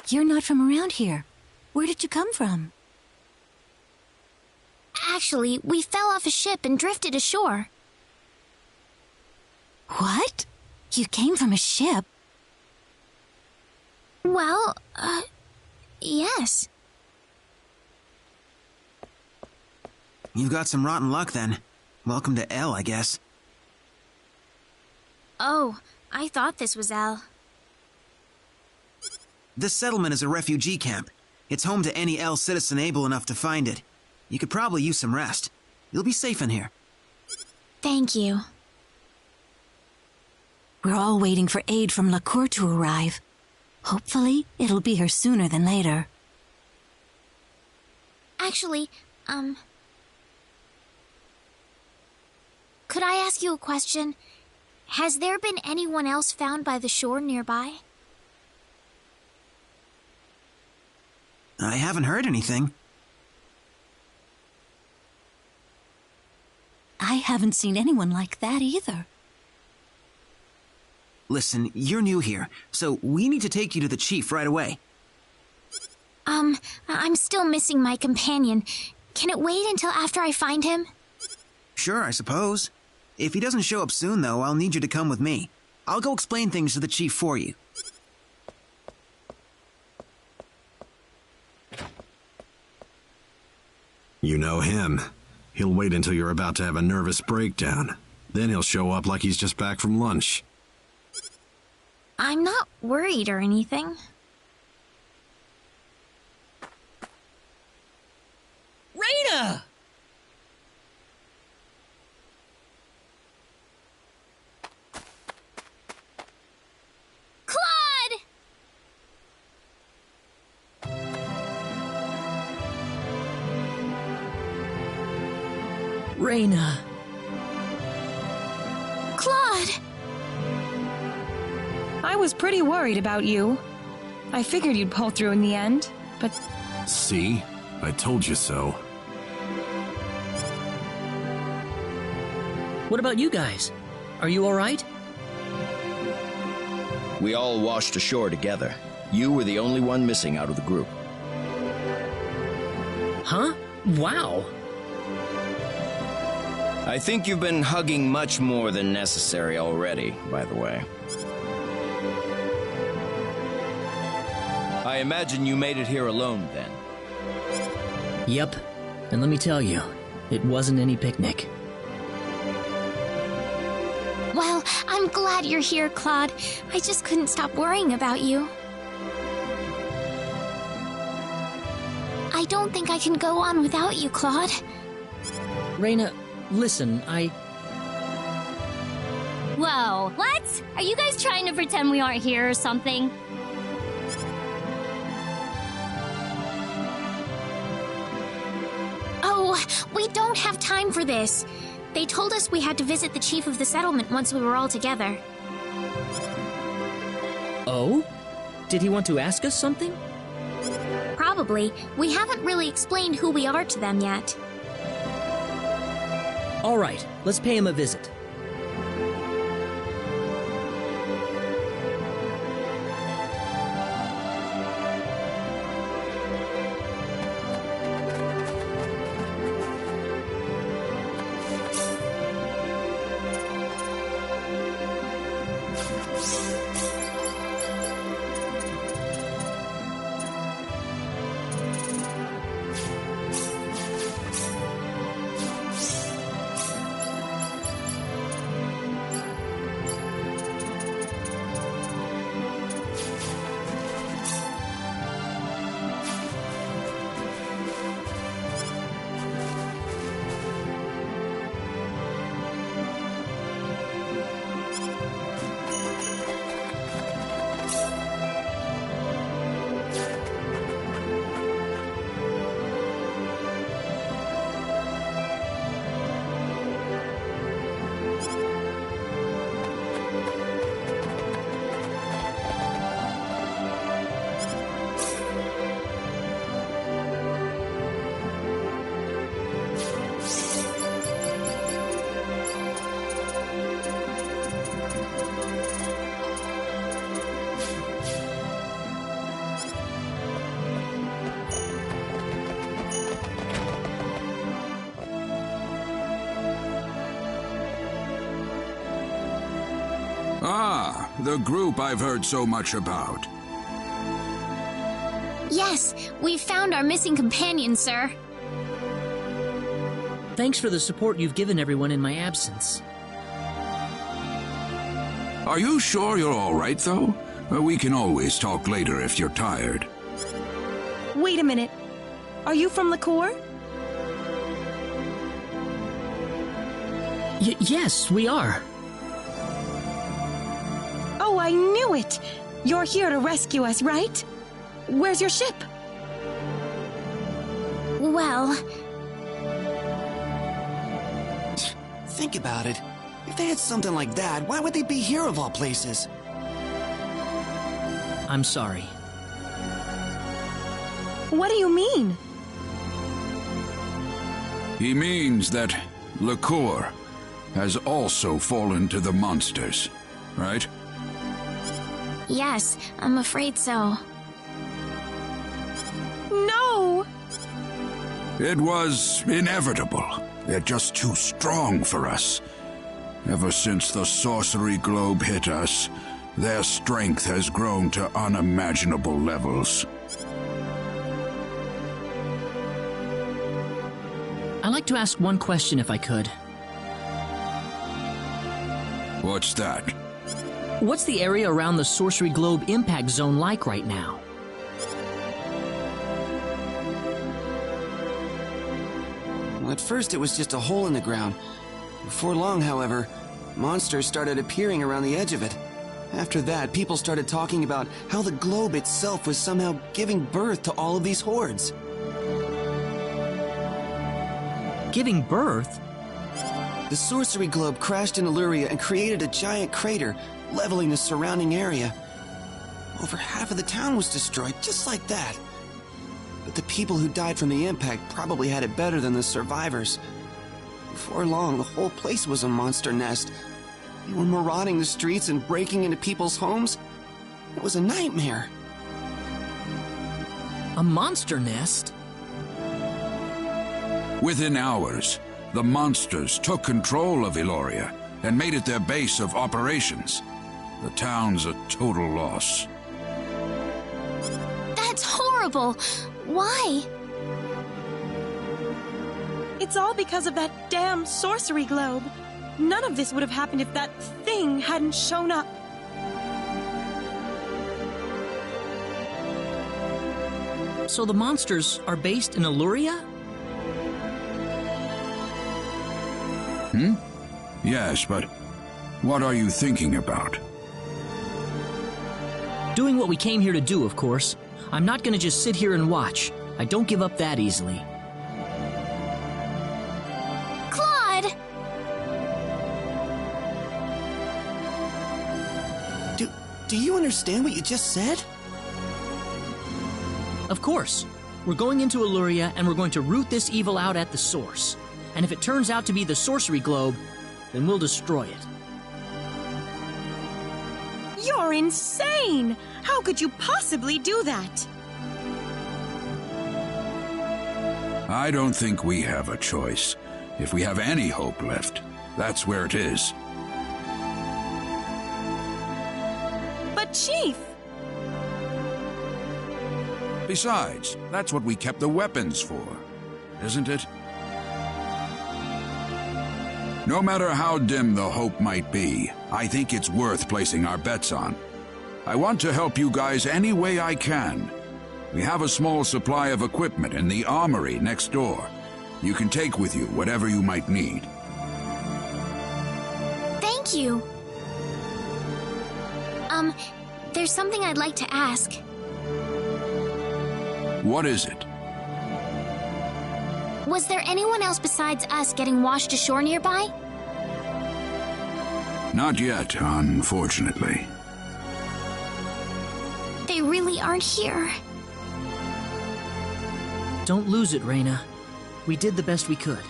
You're not from around here. Where did you come from? Actually, we fell off a ship and drifted ashore. What? You came from a ship? Well, yes. You've got some rotten luck then. Welcome to L, I guess. Oh, I thought this was L. This settlement is a refugee camp. It's home to any L citizen able enough to find it. You could probably use some rest. You'll be safe in here. Thank you. We're all waiting for aid from LaCour to arrive. Hopefully, it'll be here sooner than later. Actually, could I ask you a question? Has there been anyone else found by the shore nearby? I haven't heard anything. I haven't seen anyone like that either. Listen, you're new here, so we need to take you to the chief right away. I'm still missing my companion. Can it wait until after I find him? Sure, I suppose. If he doesn't show up soon, though, I'll need you to come with me. I'll go explain things to the chief for you. You know him. He'll wait until you're about to have a nervous breakdown. Then he'll show up like he's just back from lunch. I'm not worried or anything. Rena! Claude! Rena. Claude! I was pretty worried about you. I figured you'd pull through in the end, but... See? I told you so. What about you guys? Are you alright? We all washed ashore together. You were the only one missing out of the group. Huh? Wow. I think you've been hugging much more than necessary already, by the way. I imagine you made it here alone, then. Yep. And let me tell you, it wasn't any picnic. Well, I'm glad you're here, Claude. I just couldn't stop worrying about you. I don't think I can go on without you, Claude. Rena, listen, Whoa, what? Are you guys trying to pretend we aren't here or something? Oh, we don't have time for this. They told us we had to visit the chief of the settlement once we were all together. Oh? Did he want to ask us something? Probably. We haven't really explained who we are to them yet. Alright, let's pay him a visit. The group I've heard so much about. Yes, we've found our missing companion, sir. Thanks for the support you've given everyone in my absence. Are you sure you're all right, though? We can always talk later if you're tired. Wait a minute. Are you from Liqueur? Yes, we are. Oh, I knew it! You're here to rescue us, right? Where's your ship? Well, Think about it. If they had something like that, why would they be here of all places? I'm sorry. What do you mean? He means that Liqueur has also fallen to the monsters, right? yes, I'm afraid so. No! It was inevitable. They're just too strong for us. Ever since the sorcery globe hit us, their strength has grown to unimaginable levels. I'd like to ask one question if I could. What's that? What's the area around the sorcery globe impact zone like right now? Well, at first it was just a hole in the ground. Before long, however, monsters started appearing around the edge of it. After that, people started talking about how the globe itself was somehow giving birth to all of these hordes. Giving birth? The sorcery globe crashed in Illyria and created a giant crater, leveling the surrounding area. Over half of the town was destroyed, just like that. But the people who died from the impact probably had it better than the survivors. Before long, the whole place was a monster nest. They were marauding the streets and breaking into people's homes. It was a nightmare. A monster nest? Within hours, the monsters took control of Illyria and made it their base of operations. The town's a total loss. That's horrible! Why? It's all because of that damn sorcery globe. None of this would have happened if that thing hadn't shown up. So the monsters are based in Illyria? Yes, but what are you thinking about? Doing what we came here to do, of course. I'm not gonna just sit here and watch. I don't give up that easily. Claude! Do you understand what you just said? Of course. We're going into Illyria and we're going to root this evil out at the source. And if it turns out to be the sorcery globe, then we'll destroy it. You're insane! How could you possibly do that? I don't think we have a choice. If we have any hope left, that's where it is. But Chief! Besides, that's what we kept the weapons for, isn't it? No matter how dim the hope might be, I think it's worth placing our bets on. I want to help you guys any way I can. We have a small supply of equipment in the armory next door. You can take with you whatever you might need. Thank you. There's something I'd like to ask. What is it? Was there anyone else besides us getting washed ashore nearby? Not yet, unfortunately. They really aren't here. Don't lose it, Rena. We did the best we could.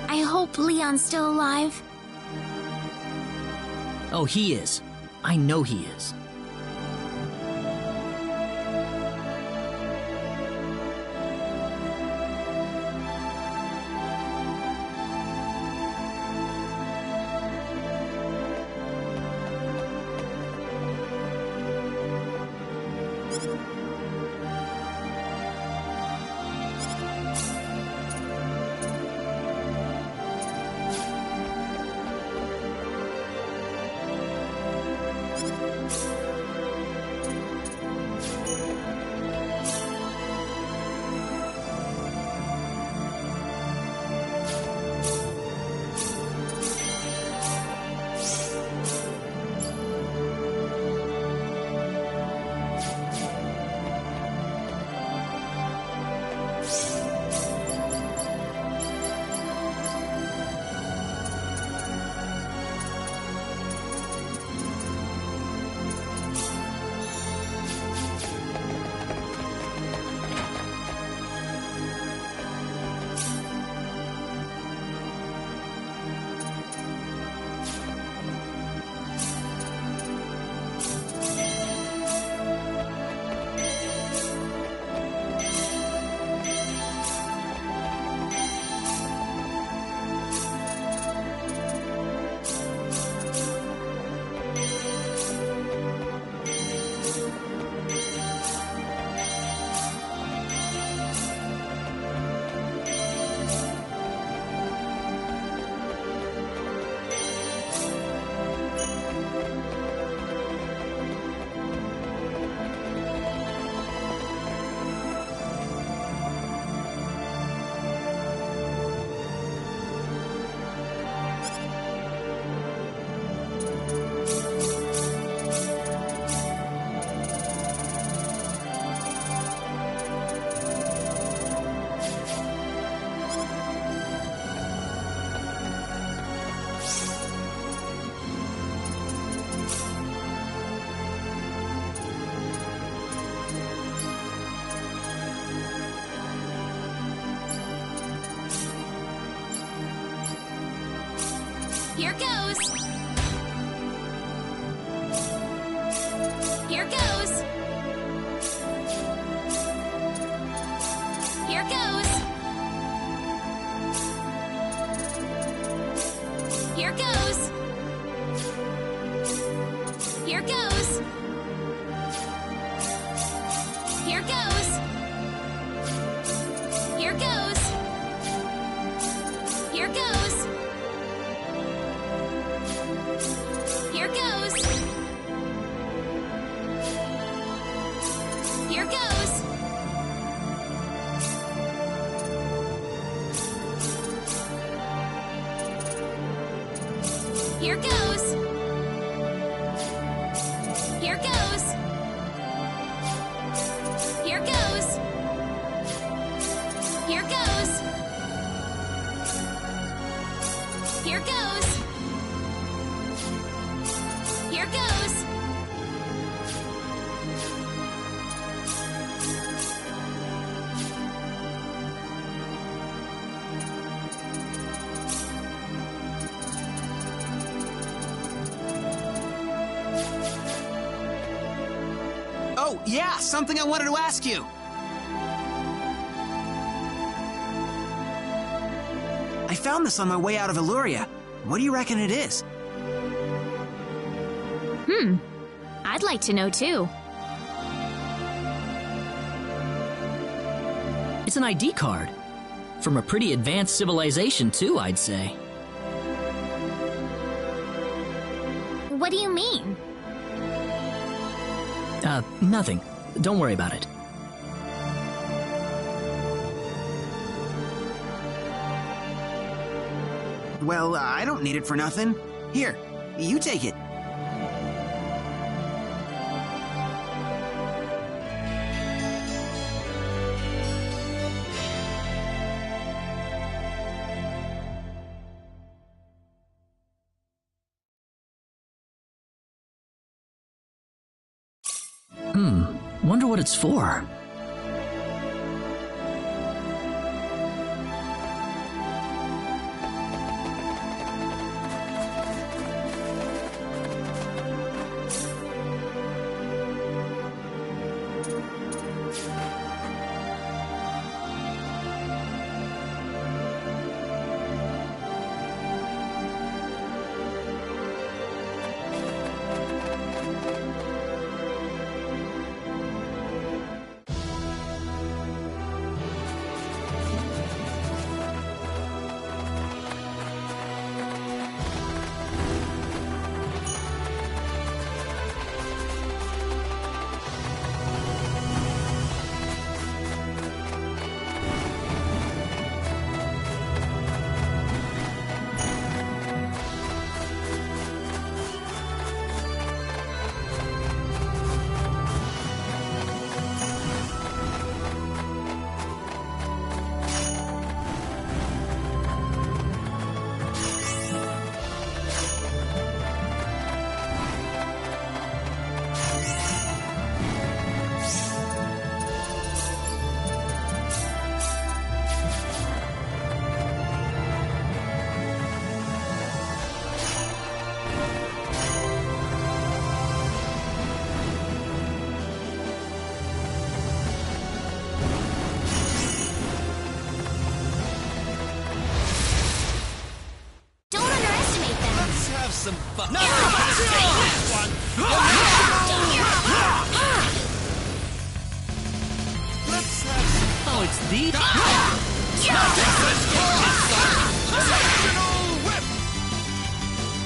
I hope Leon's still alive. Oh, he is. I know he is. Here goes. Here goes. Here goes. Here goes. Here goes. Here goes. Here goes. Here goes. Here goes. Here goes. Here goes. Here goes. Here goes. Here goes. Here goes. Here goes. Oh, yeah, something I wanted to ask you. I found this on my way out of Illuria. What do you reckon it is? I'd like to know too. It's an ID card. From a pretty advanced civilization, too, I'd say. What do you mean? Nothing. Don't worry about it. Well, I don't need it for nothing. Here, you take it. Wonder what it's for. Some fun. No! This one! Let's have some fun. Oh, it's the... Dimensional whip!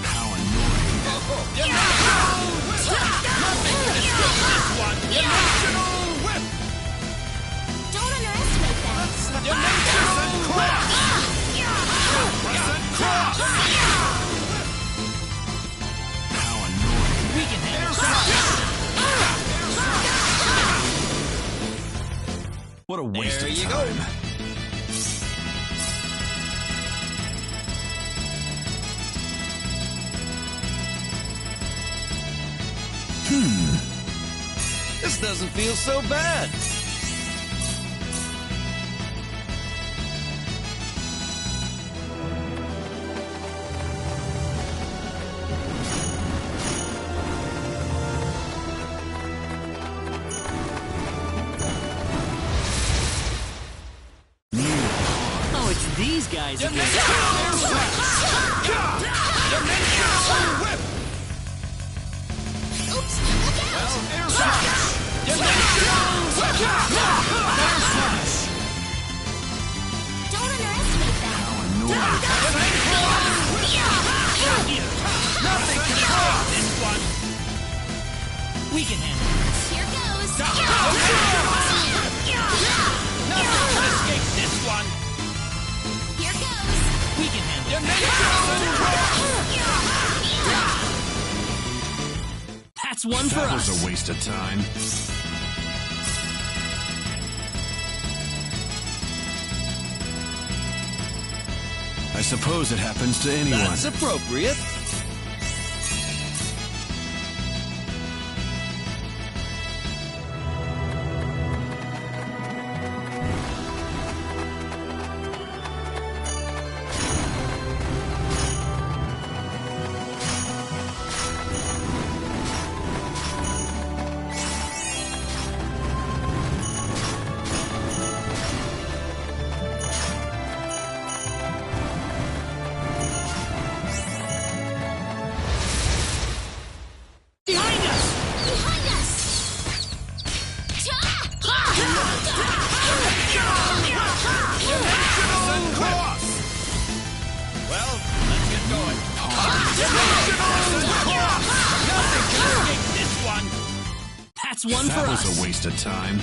How annoying. Dimensional whip! Nothing can escape this one! Dimensional whip! Don't underestimate them. Let's have dimensional cross! Present cross! We can handle What a waste There of you time. go. This doesn't feel so bad. guys again. Dimensional whip! Oops, look out! Well, air slash! Dimensional whip! Air slash! Don't underestimate them. Dimensional whip! Nothing can stop this one! We can handle this. Here goes. Nothing can escape this one! Here goes. We can handle this. That's one for That us. was a waste of time. I suppose it happens to anyone. That's appropriate. Behind us! Behind us. Cross! Well, let's get going. Dimensional cross! Nothing can escape this one! That's one for That us. was a waste of time.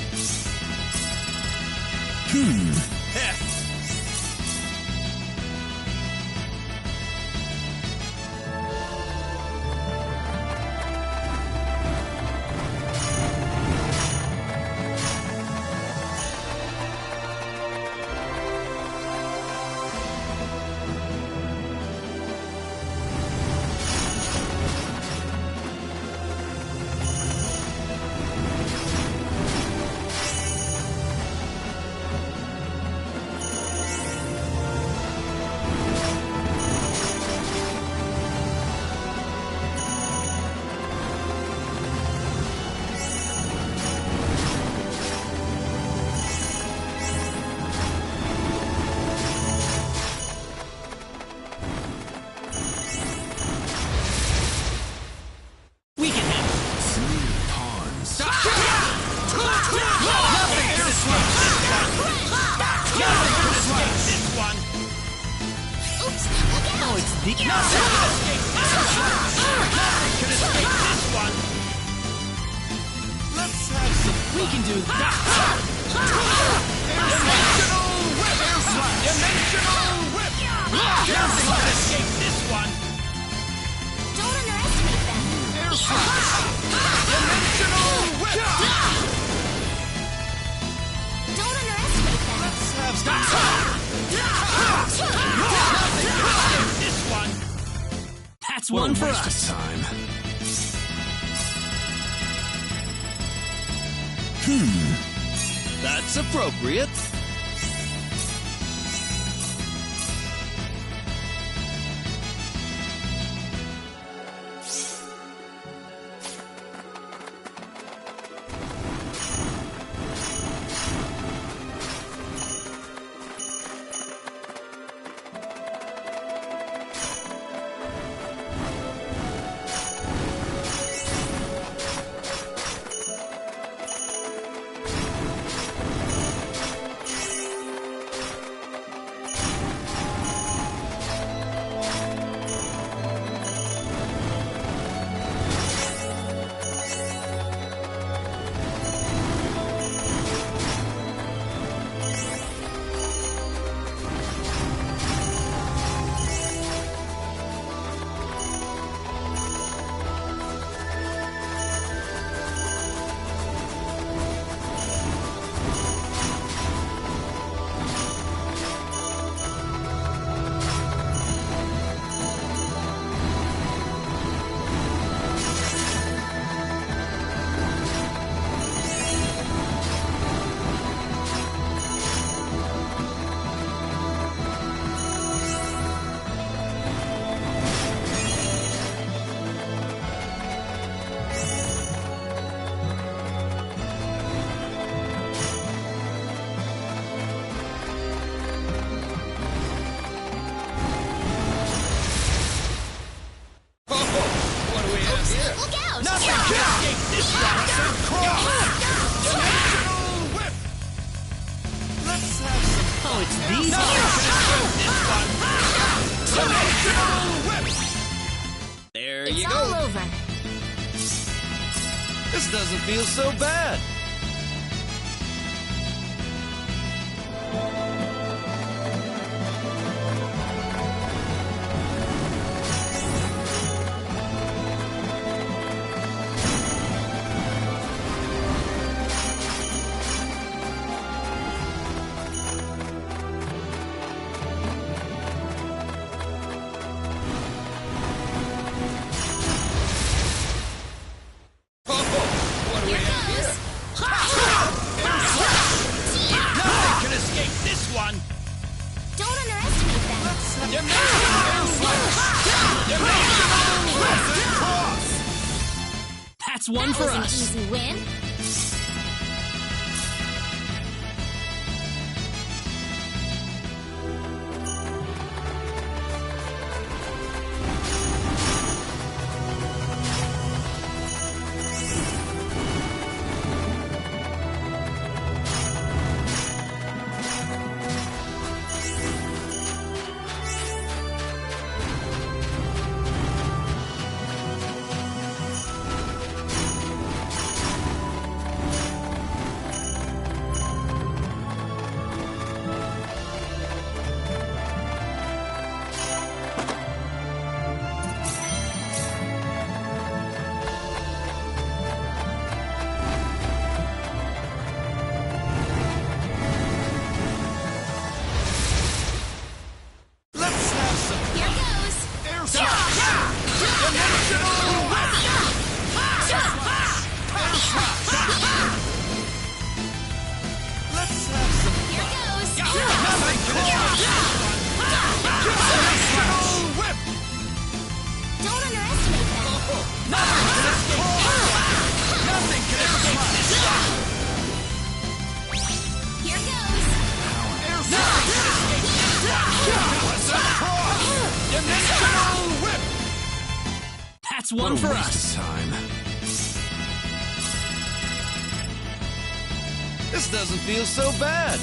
Heh. We can handle this. Pawns. Nothing can escape this one! Oops, look out! Oh, it's the... Nothing can escape this one! Nothing can escape this one! Let's have some We can do that. dimensional whip! Dimensional whip! Nothing can escape this one! Don't underestimate them. Air slash! Dimensional whip! Don't underestimate them. Let's have Nothing can escape this one! That's What one a for waste us. of time. That's appropriate. these. There It's you all go. over. This doesn't feel so bad. Don't underestimate them. That's one That for was an us. easy win. That's one for us. Time. This doesn't feel so bad.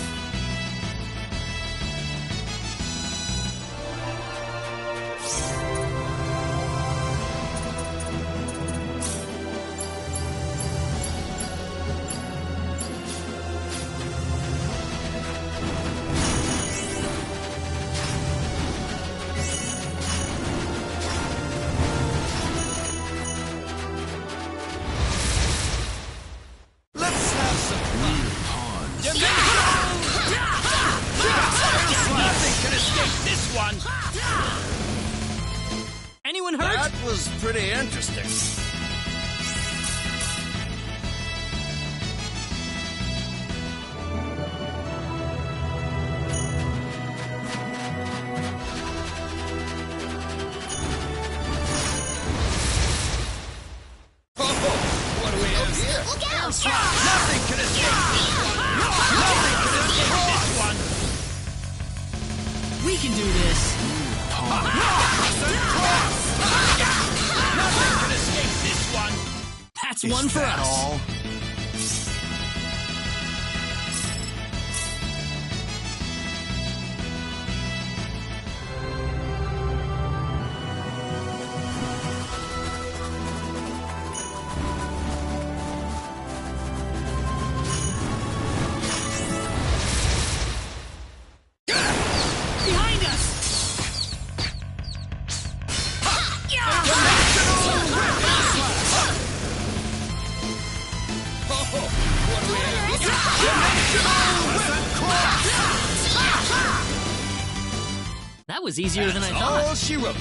Anyone hurt? That was pretty interesting. What do we have here? Look out! Nothing can escape this one. We can do this. Nothing can escape this one. That's one for us. All? Behind us. That was easier than I thought. All she wrote.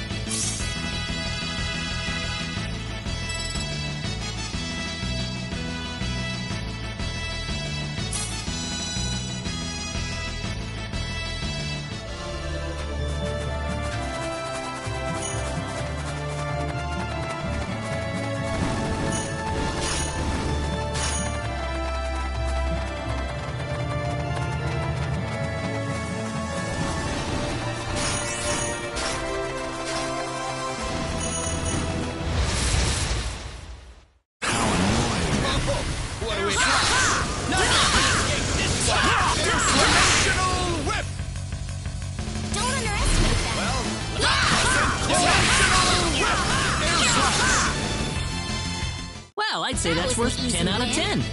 I'd say that's was worth an easy 10 out of win. 10.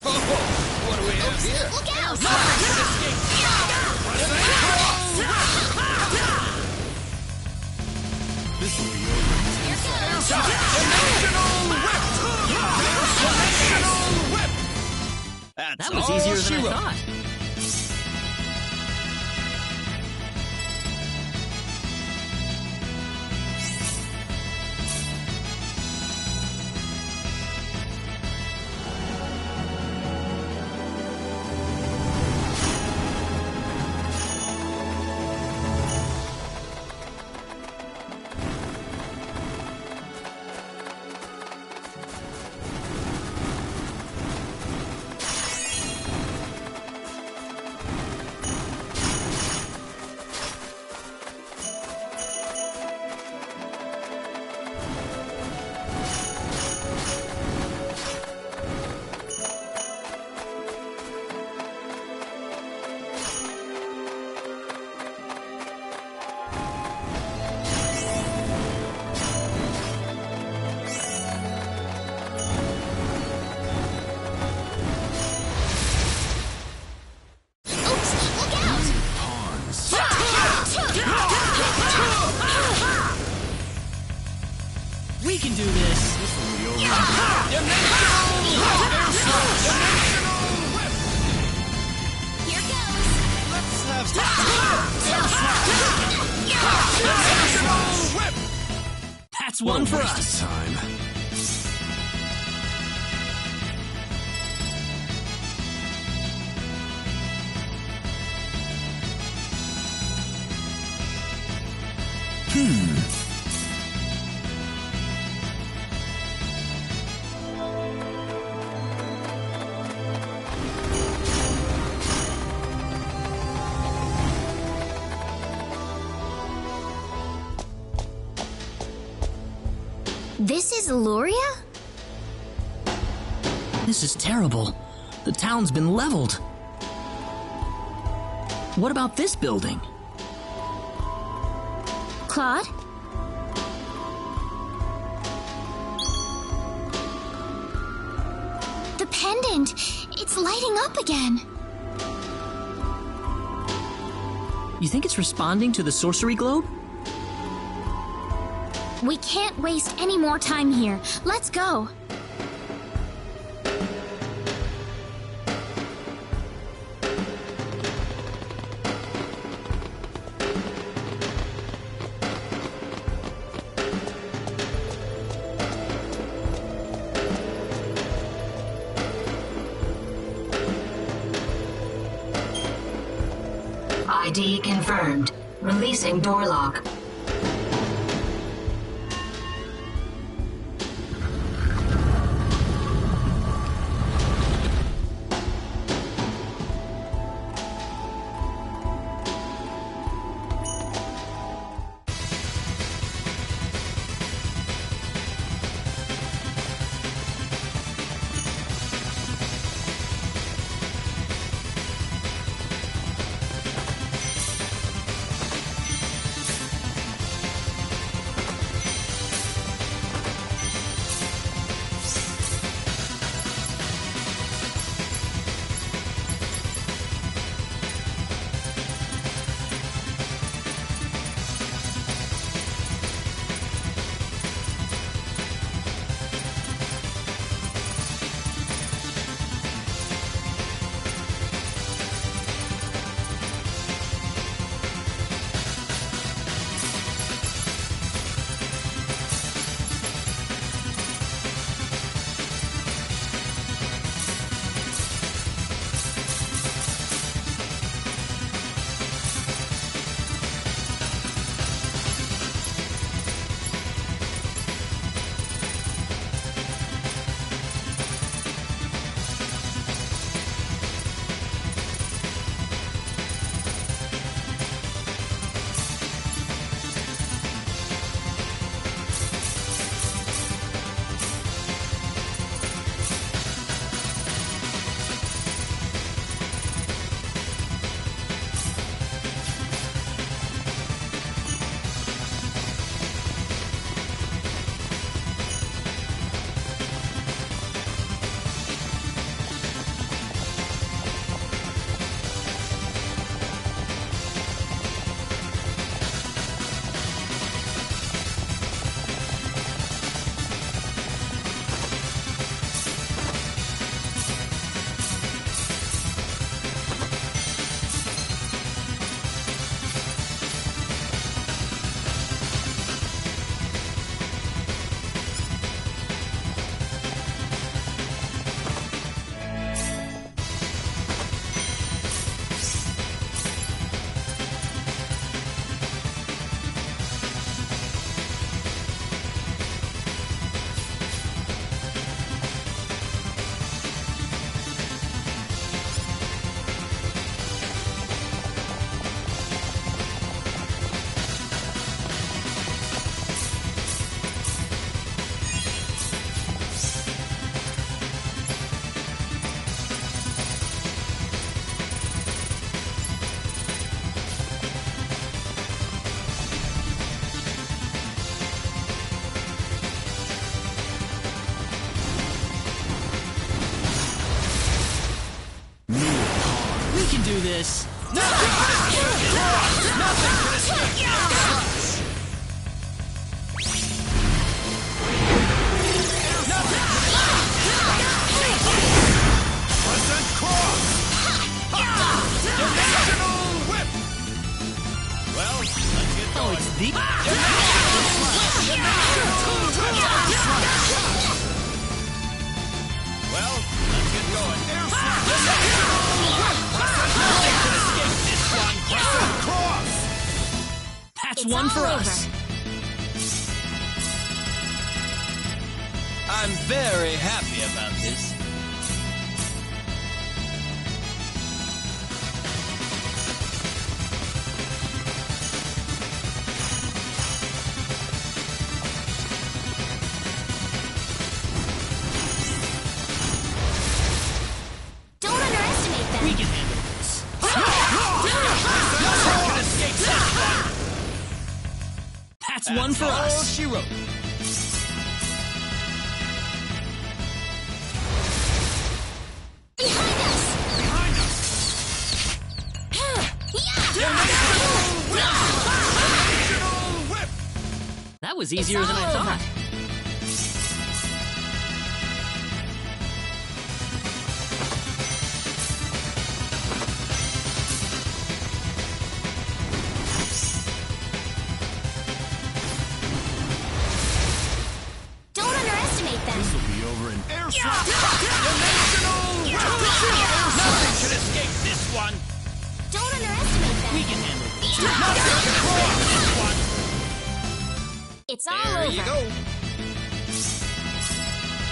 What do we have here? Look out! This will be over in 10 seconds. Dimensional whip! Dimensional whip! That's That was all easier she than I wrote. thought. Oops! Look out! We can do this. Here goes! Let's have That's one for Waste us. of time. This is Luria? This is terrible. The town's been leveled. What about this building? Claude? The pendant! It's lighting up again! You think it's responding to the sorcery globe? We can't waste any more time here. Let's go! ID confirmed. Releasing door lock. do this. Nothing can escape Crescent cross! Dimensional whip! Well, let's get going. Oh, it's the... Well, let's get going. Nothing can escape this one. Crescent cross! That's It's one all for over. us. I'm very happy about this. Don't underestimate them. We can handle this. Nothing can escape this one. That's one for all us. she wrote. Behind us! Behind us. Dimensional whip! That was easier than I all over. thought. Don't underestimate them. This will be over in air Dimensional whip! Nothing can escape this one. Don't underestimate them. We can handle this. Nothing can escape this one. It's all There over. you go.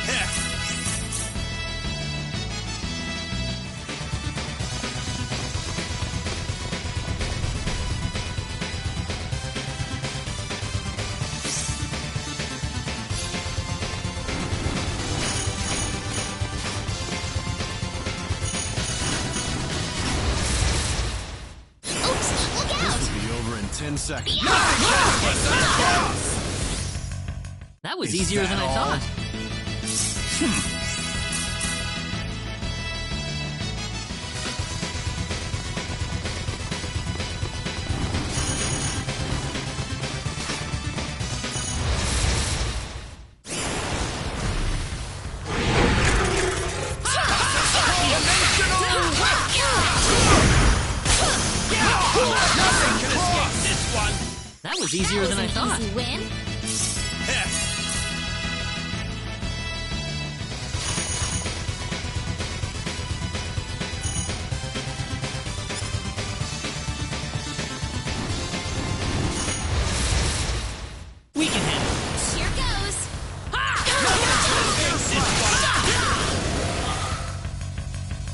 Heh. Oops, look out! Be over in 10 seconds. That was Is easier that than I all? thought. Nothing can escape this one. That was easier than I thought. Easy win. Heh. We can handle this. Here goes.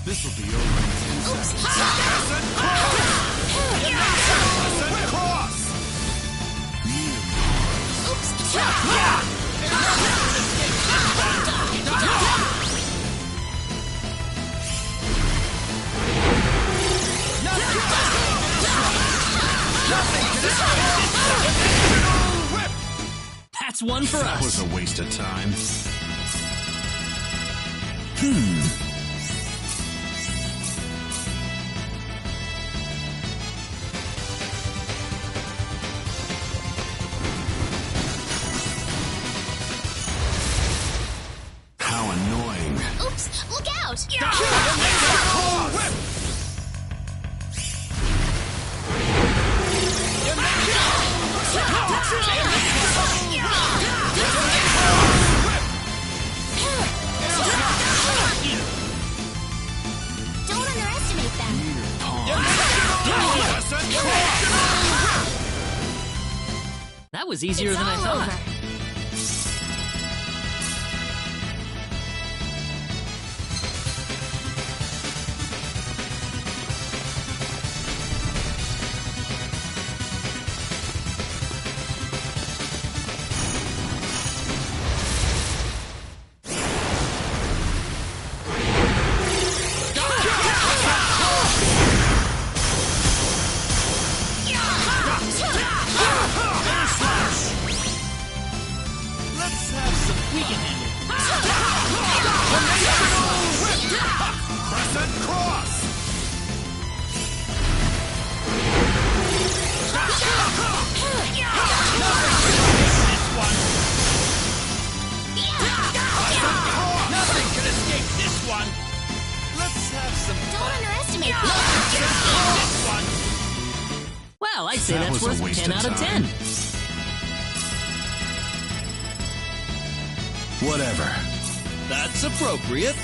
This will be over in 10 seconds. Crescent cross! That's one for That us. was a waste of time. How annoying. Oops, look out! Don't underestimate them. That was easier It's than I all thought. over. make Well, I'd say That that's was a worth waste 10 of out of time. 10. Whatever. That's appropriate.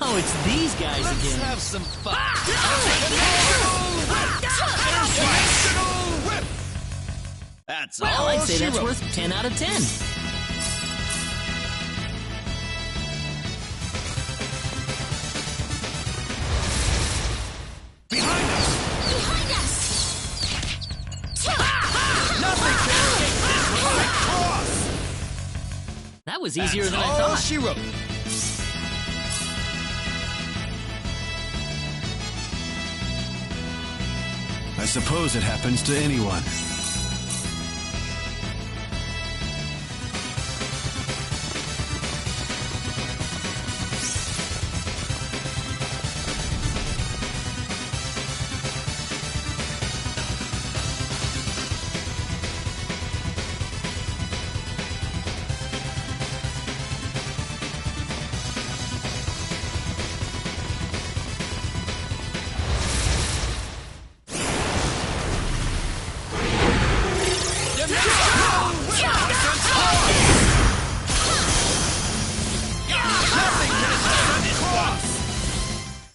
Oh, it's these guys Let's again. have some fun. That's Well, all I'd say she that's wrote. worth 10 out of 10. Behind us! Behind us! Nothing can escape this perfect cross! That was easier That's than I all thought. she wrote. I suppose it happens to anyone.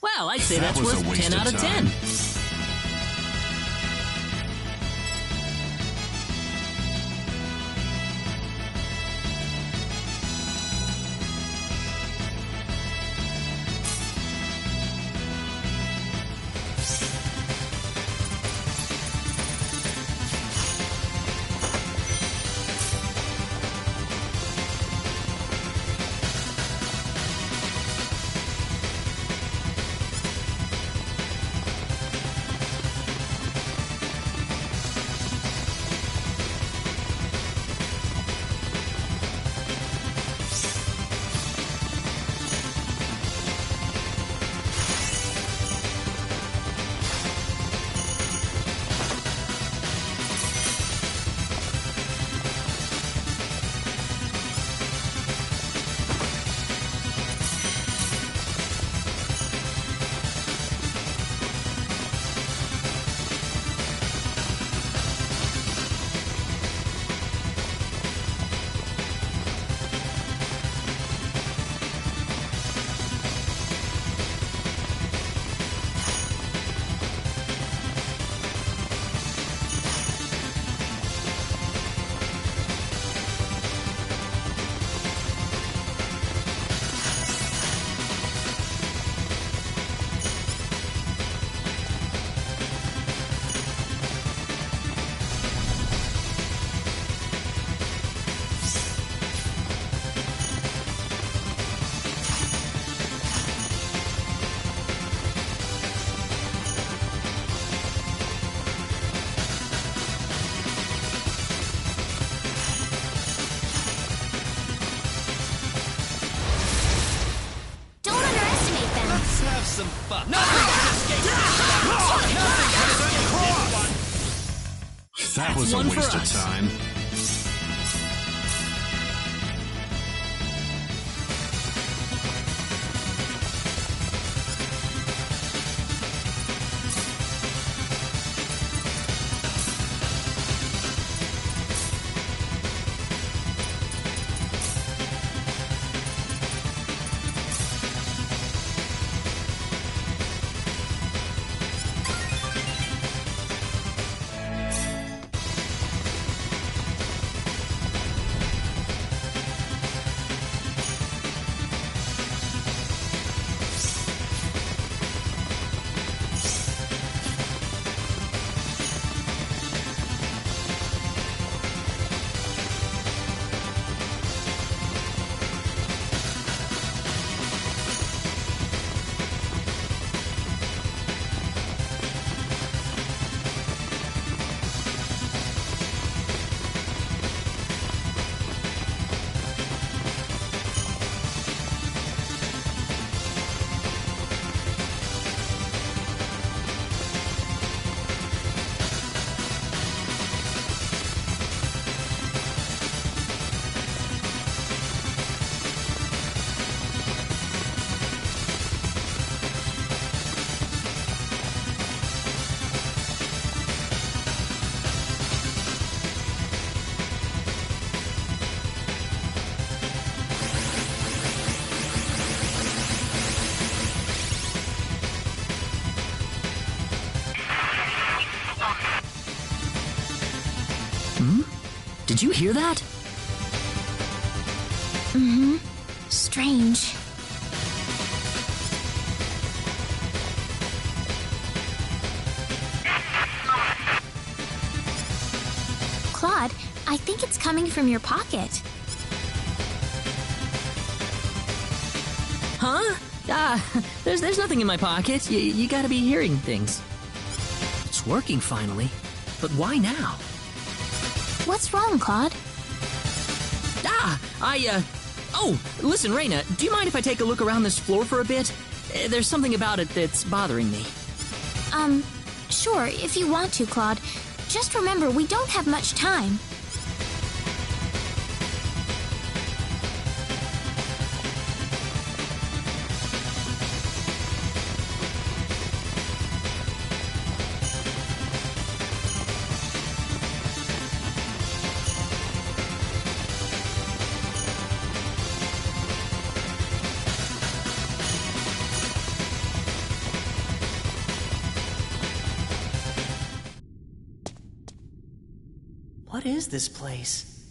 Well, I'd say That that's was a worth waste 10 of out of time. 10. Alpha! Nothing can escape this one! Nothing can escape this one! That was a one for waste of us. time. Did you hear that? Mm-hmm. Strange. Claude, I think it's coming from your pocket. Huh? There's nothing in my pocket. You gotta be hearing things. It's working finally. But why now? What's wrong, Claude? Oh, listen, Rena, do you mind if I take a look around this floor for a bit? There's something about it that's bothering me. Sure, if you want to, Claude. Just remember, we don't have much time. What is this place?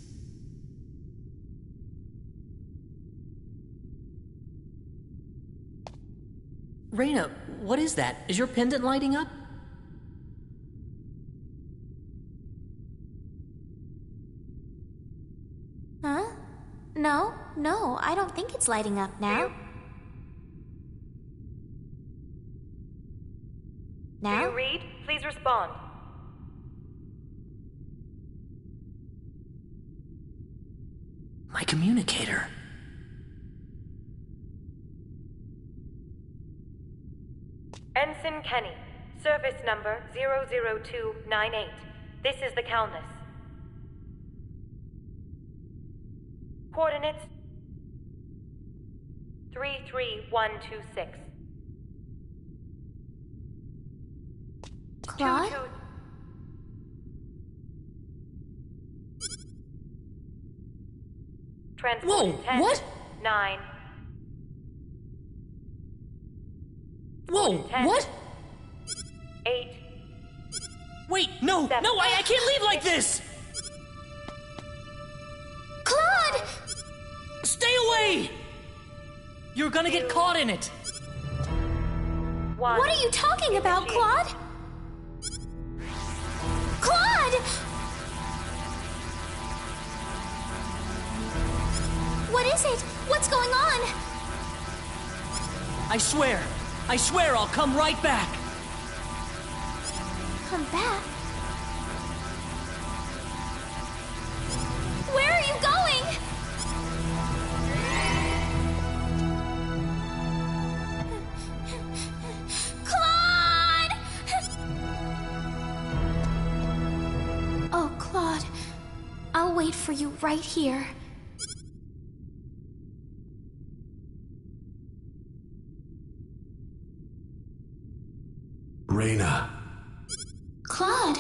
Rena, what is that? Is your pendant lighting up? Huh? No, I don't think it's lighting up now. Now? Do you read? Please respond. My communicator. Ensign Kenny, service number 00298. This is the Calnus. Coordinates 33126. Claude? Transport Whoa, what? 9. Whoa, 10, what? 8. Wait, no, 7, I can't leave like this! Claude! Stay away! You're gonna get caught in it! 1. What are you talking about, Claude? Claude! What is it? What's going on? I swear I'll come right back! Come back? Where are you going? I'll wait for you right here. Rena. Claude!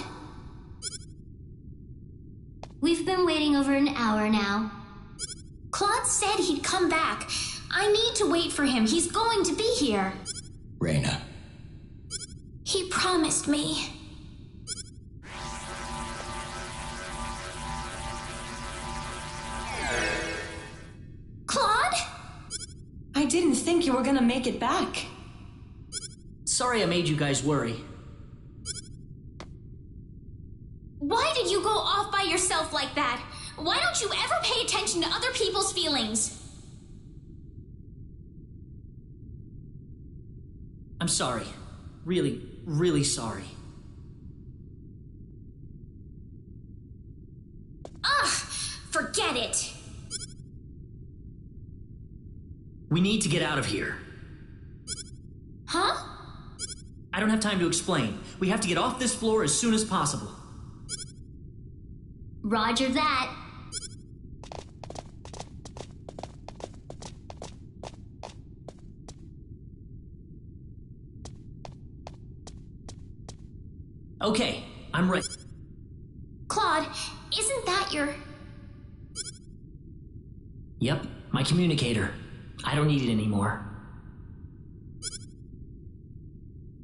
We've been waiting over an hour now. Claude said he'd come back. I need to wait for him. He's going to be here. Rena. He promised me. Claude? I didn't think you were gonna make it back. Sorry I made you guys worry. Why did you go off by yourself like that? Why don't you ever pay attention to other people's feelings? I'm sorry. Really, really sorry. Ugh! Forget it! We need to get out of here. Huh? I don't have time to explain. We have to get off this floor as soon as possible. Roger that. Okay, I'm ready. Claude, isn't that your... Yep, my communicator. I don't need it anymore.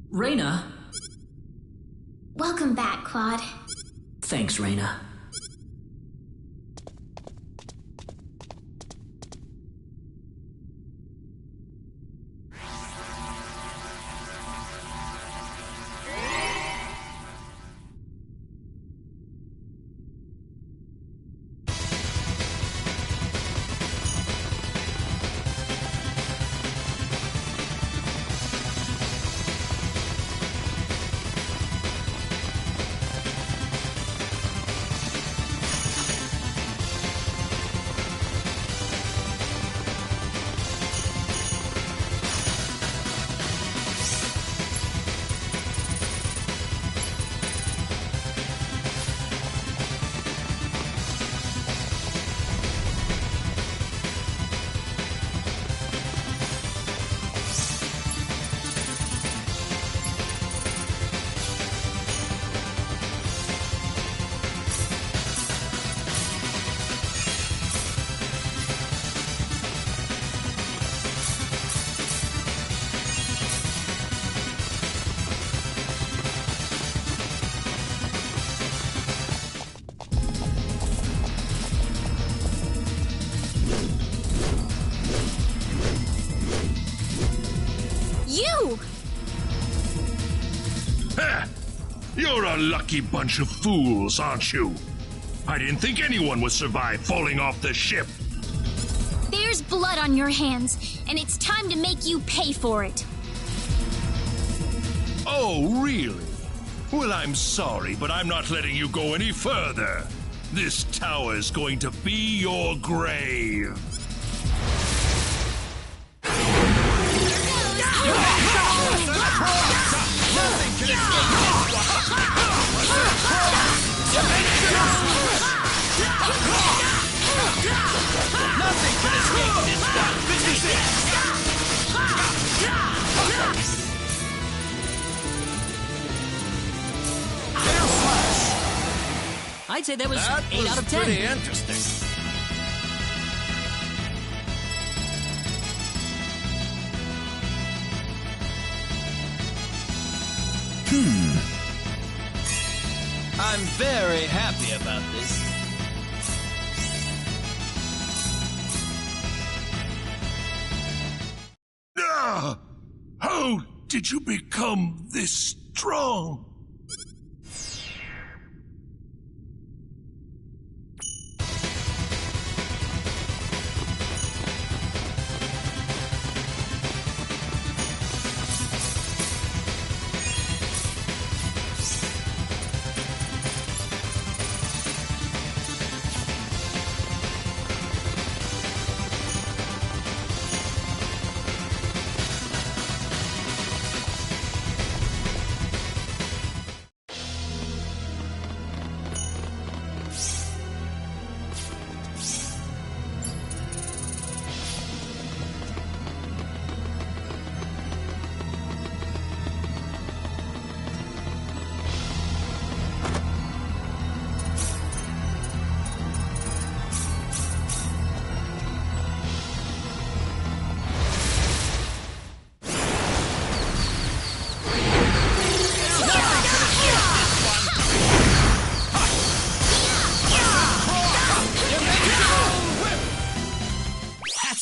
Rena? Welcome back, Claude. Thanks, Rena. You're a lucky bunch of fools, aren't you? I didn't think anyone would survive falling off the ship. There's blood on your hands, and it's time to make you pay for it. Oh, really? Well, I'm sorry, but I'm not letting you go any further. This tower's going to be your grave. Nothing can escape this one. This is it. I'd say that was 8 out of 10. Pretty interesting. I'm very happy about this. How did you become this strong?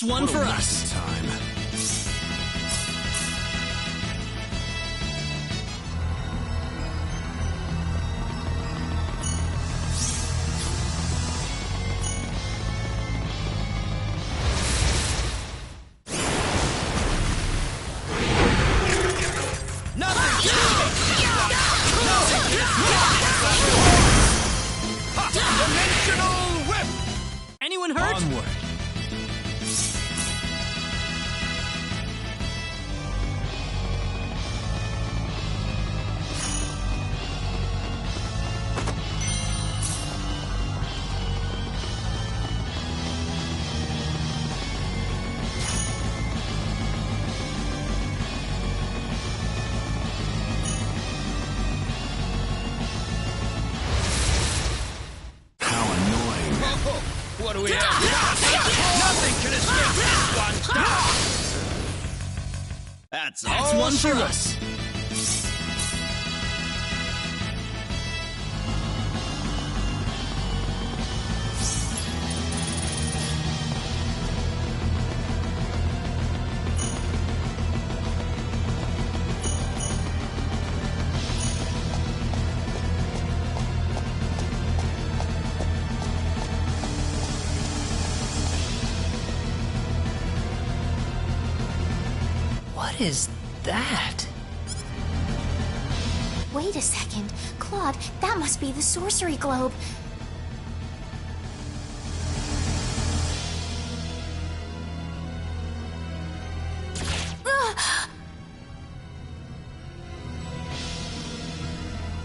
one for us. Time. Dimensional whip! Anyone hurt? Onward. What do we have? Nothing can escape this one! That's all one for she us. What is that? Wait a second. Claude, that must be the sorcery globe.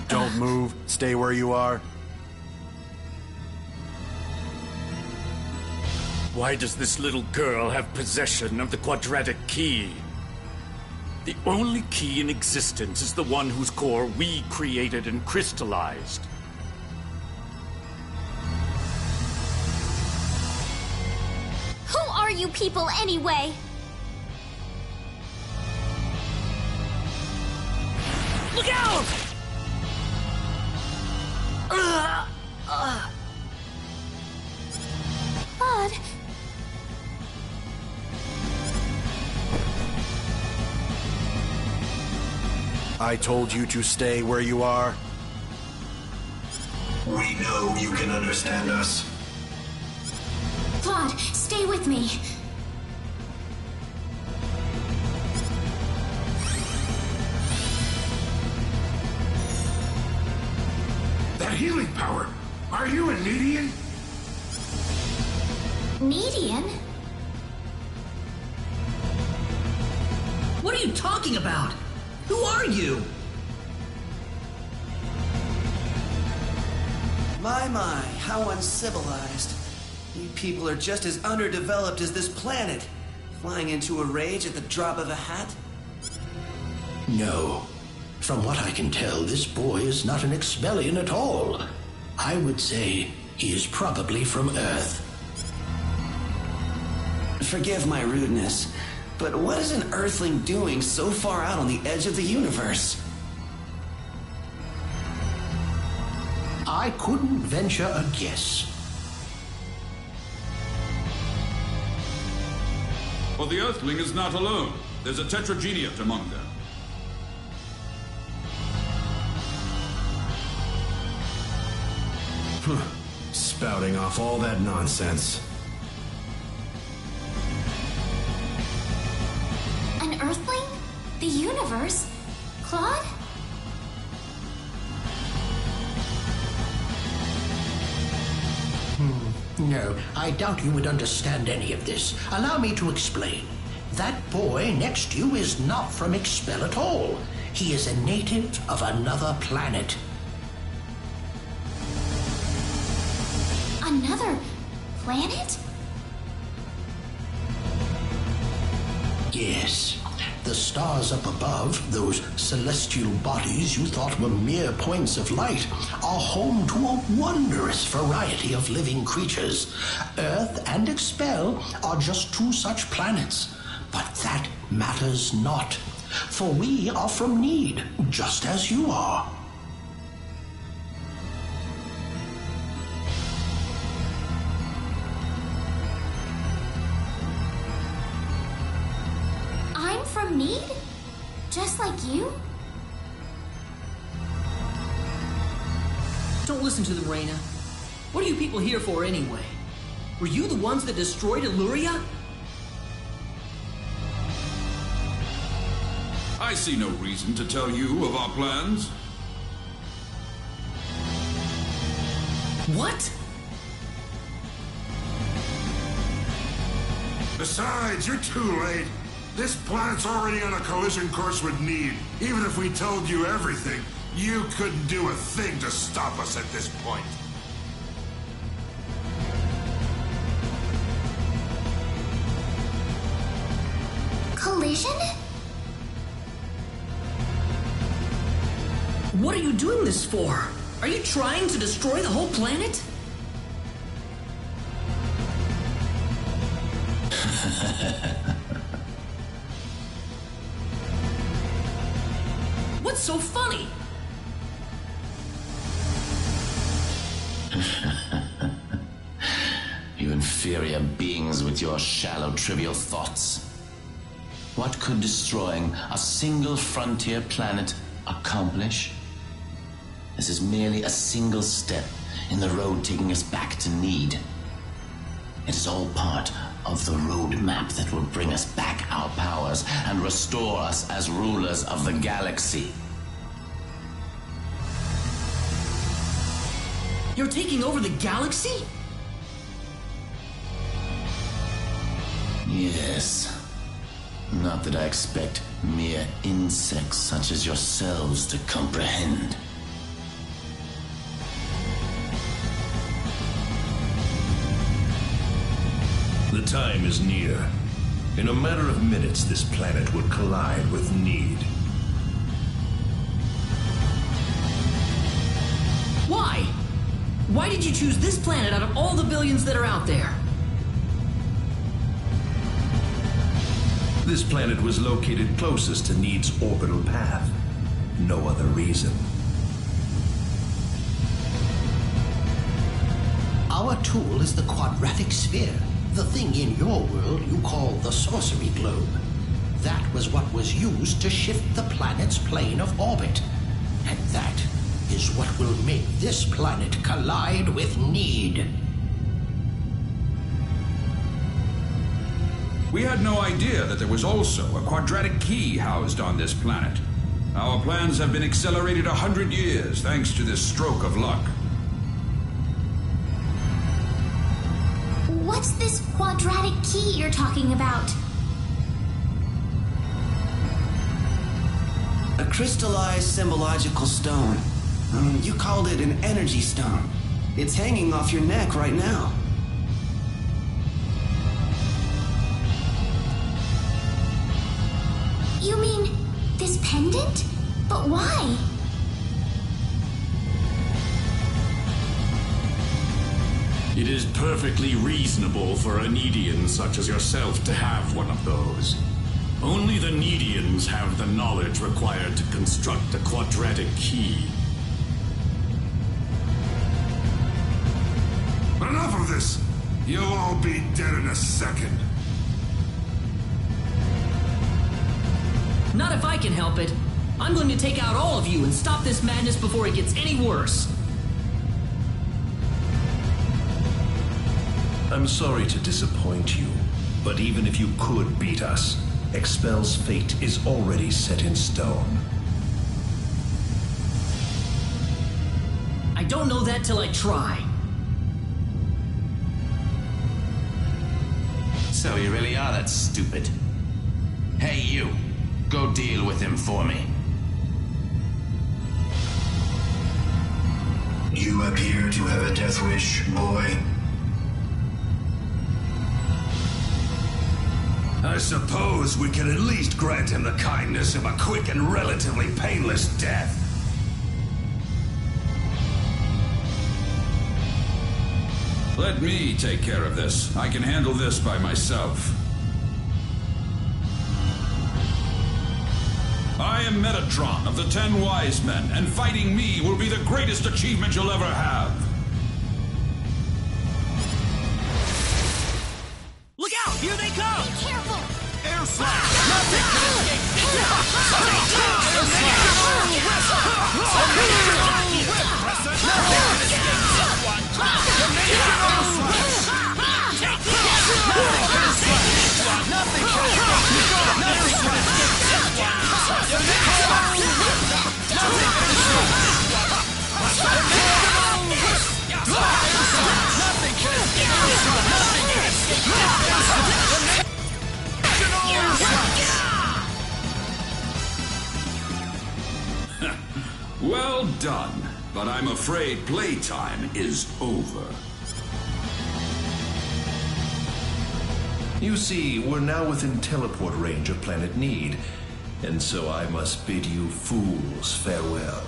Don't move. Stay where you are. Why does this little girl have possession of the quadratic key? The only key in existence is the one whose core we created and crystallized. Who are you people anyway? Look out! Claude. I told you to stay where you are. We know you can understand us. Claude, stay with me. That healing power. Are you a Nedian? Nedian? What are you talking about? Who are you? My, how uncivilized. You people are just as underdeveloped as this planet. Flying into a rage at the drop of a hat? No. From what I can tell, this boy is not an Expellion at all. I would say he is probably from Earth. Forgive my rudeness, but what is an Earthling doing so far out on the edge of the universe? I couldn't venture a guess. Well, the Earthling is not alone. There's a tetrageniate among them. Spouting off all that nonsense. An Earthling? The universe? Claude? No, I doubt you would understand any of this. Allow me to explain. That boy next to you is not from Expel at all. He is a native of another planet. Another planet? Yes. The stars up above, those celestial bodies you thought were mere points of light, are home to a wondrous variety of living creatures. Earth and Expel are just two such planets. But that matters not, for we are from Need, just as you are. you? Don't listen to them, Rena. What are you people here for anyway? Were you the ones that destroyed Illyria? I see no reason to tell you of our plans. What? Besides, you're too late. This planet's already on a collision course with Need. Even if we told you everything, you couldn't do a thing to stop us at this point. Collision? What are you doing this for? Are you trying to destroy the whole planet? What's so funny? You inferior beings with your shallow, trivial thoughts. What could destroying a single frontier planet accomplish? This is merely a single step in the road taking us back to Need. It is all part of the roadmap that will bring us back our powers and restore us as rulers of the galaxy. You're taking over the galaxy? Yes. Not that I expect mere insects such as yourselves to comprehend. The time is near. In a matter of minutes, this planet would collide with Need. Why? Why did you choose this planet out of all the billions that are out there? This planet was located closest to Need's orbital path. No other reason. Our tool is the quadratic sphere, the thing in your world you call the sorcery globe. That was what was used to shift the planet's plane of orbit. And that is what will make this planet collide with Need. We had no idea that there was also a quadratic key housed on this planet. Our plans have been accelerated 100 years thanks to this stroke of luck. What's this quadratic key you're talking about? A crystallized symbological stone. You called it an energy stone. It's hanging off your neck right now. You mean this pendant? But why? It is perfectly reasonable for a Needian such as yourself to have one of those. Only the Needians have the knowledge required to construct a quadratic key. Enough of this! You'll all be dead in a second. Not if I can help it. I'm going to take out all of you and stop this madness before it gets any worse. I'm sorry to disappoint you, but even if you could beat us, Expel's fate is already set in stone. I don't know that till I try. So you really are that stupid. Hey, you. Go deal with him for me. You appear to have a death wish, boy. I suppose we can at least grant him the kindness of a quick and relatively painless death. Let me take care of this. I can handle this by myself. I am Metatron of the 10 Wise Men, and fighting me will be the greatest achievement you'll ever have. Look out! Here they come! Be careful! Air slide! Nothing can escape this! Well done, but I'm afraid playtime is over. You see, we're now within teleport range of Planet Need, and so I must bid you fools farewell.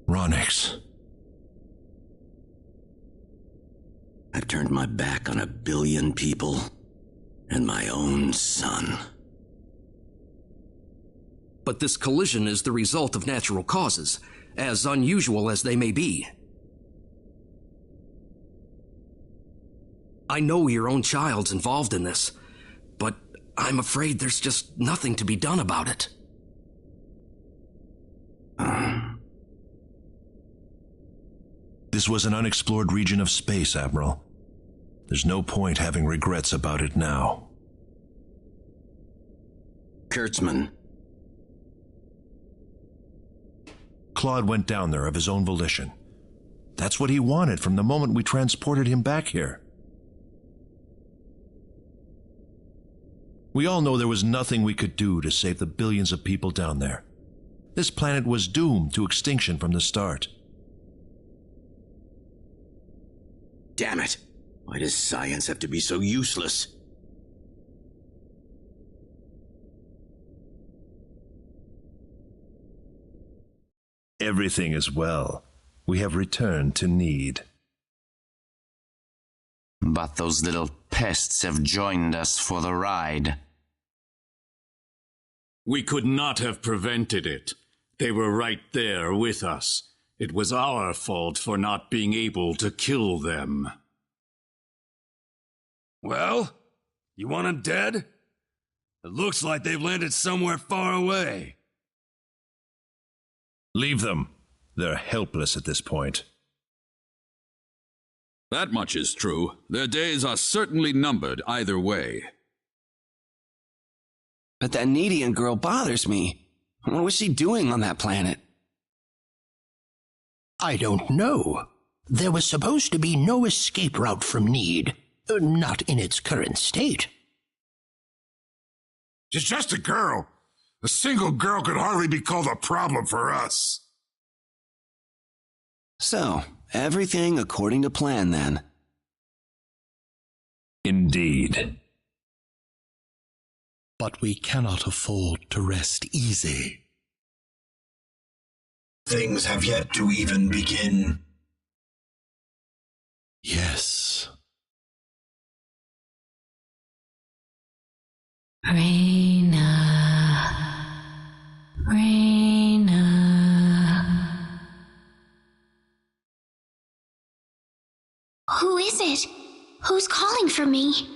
Ronix. I've turned my back on 1 billion people and my own son. But this collision is the result of natural causes, as unusual as they may be. I know your own child's involved in this, but I'm afraid there's just nothing to be done about it. This was an unexplored region of space, Admiral. There's no point having regrets about it now. Kurtzman. Claude went down there of his own volition. That's what he wanted from the moment we transported him back here. We all know there was nothing we could do to save the billions of people down there. This planet was doomed to extinction from the start. Damn it! Why does science have to be so useless? Everything is well. We have returned to Need. But those little pests have joined us for the ride. We could not have prevented it. They were right there with us. It was our fault for not being able to kill them. Well, you want them dead? It looks like they've landed somewhere far away. Leave them. They're helpless at this point. That much is true. Their days are certainly numbered either way. But that Needian girl bothers me. What was she doing on that planet? I don't know. There was supposed to be no escape route from Need. Not in its current state. She's just a girl. A single girl could hardly be called a problem for us. So, everything according to plan then. Indeed. But we cannot afford to rest easy. Things have yet to even begin. Yes. Rena. Rena. Who is it? Who's calling for me?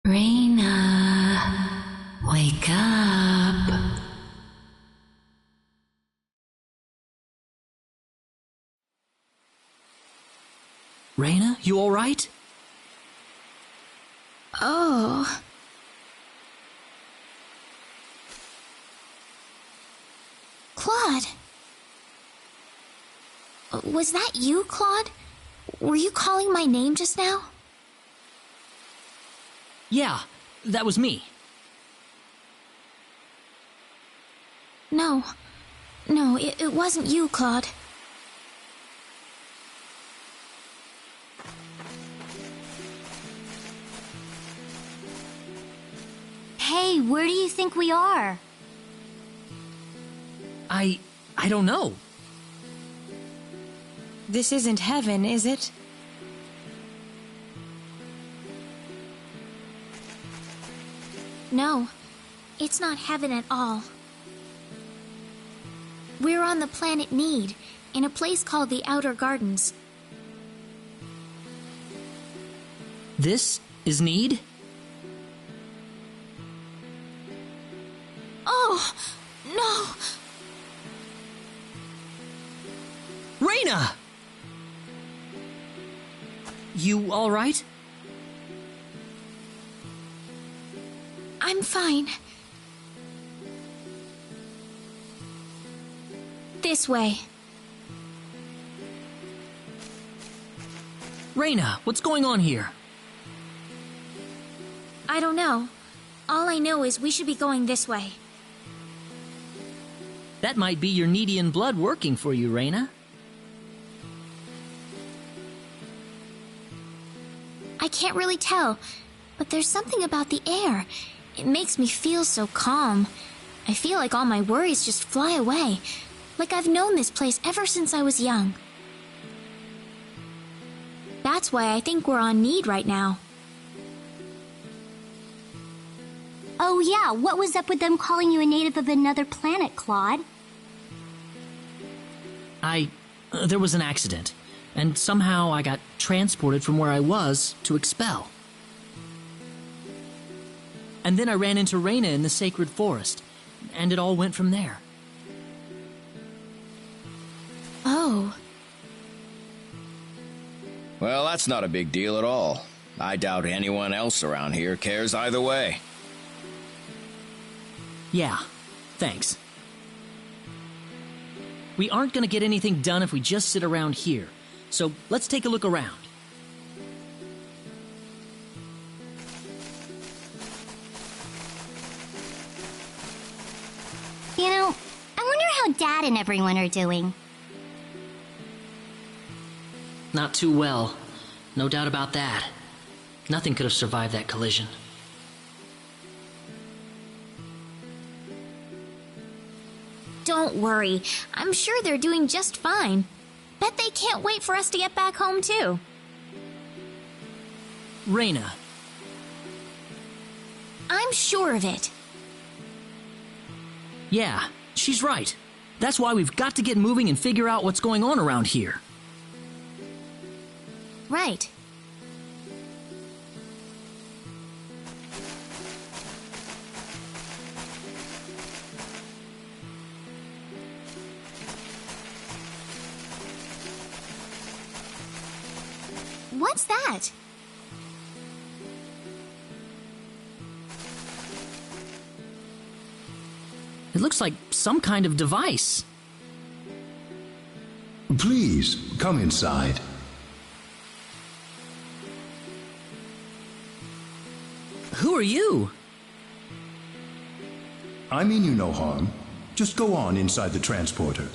Rena. Wake up. Rena, you all right? Oh. Claude. Was that you, Claude? Were you calling my name just now? Yeah, that was me. No, it wasn't you, Claude. Hey, where do you think we are? I don't know. This isn't heaven, is it? No, It's not heaven at all. We're on the planet Need, in a place called the Outer Gardens. This is Need? Oh, no! Rena! You all right? I'm fine. This way. Rena, what's going on here? I don't know. All I know is we should be going this way. That might be your Needian blood working for you, Rena. I can't really tell, but there's something about the air. It makes me feel so calm. I feel like all my worries just fly away, like I've known this place ever since I was young. That's why I think we're on Need right now. Oh yeah, what was up with them calling you a native of another planet, Claude? There was an accident, and somehow I got transported from where I was to Expel. And then I ran into Rena in the sacred forest, and it all went from there. Oh. Well, that's not a big deal at all. I doubt anyone else around here cares either way. Yeah, thanks. We aren't going to get anything done if we just sit around here, so let's take a look around. You know, I wonder how Dad and everyone are doing. Not too well. No doubt about that. Nothing could have survived that collision. Don't worry. I'm sure they're doing just fine. Bet they can't wait for us to get back home, too. Rena. I'm sure of it. Yeah, she's right. That's why we've got to get moving and figure out what's going on around here. Right. What's that? It looks like some kind of device. Please, come inside. Who are you? I mean you no harm. Just go on inside the transporter.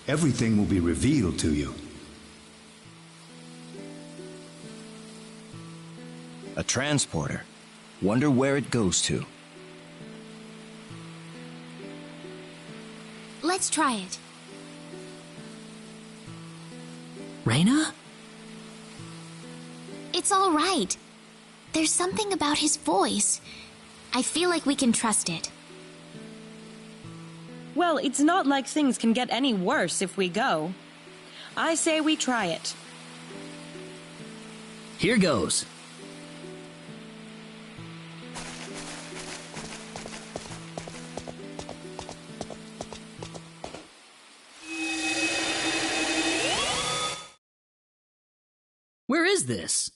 Everything will be revealed to you. A transporter. Wonder where it goes to. Let's try it. Rena? It's all right. There's something about his voice. I feel like we can trust it. Well, it's not like things can get any worse if we go. I say we try it. Here goes. Where is this?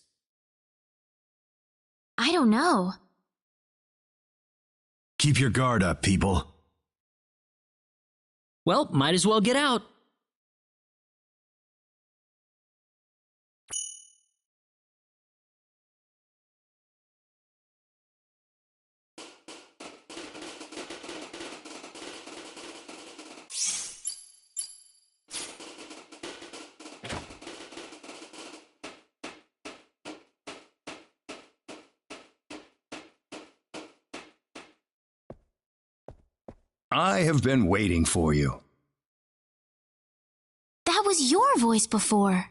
I don't know. Keep your guard up, people. Well, might as well get out. I have been waiting for you. That was your voice before.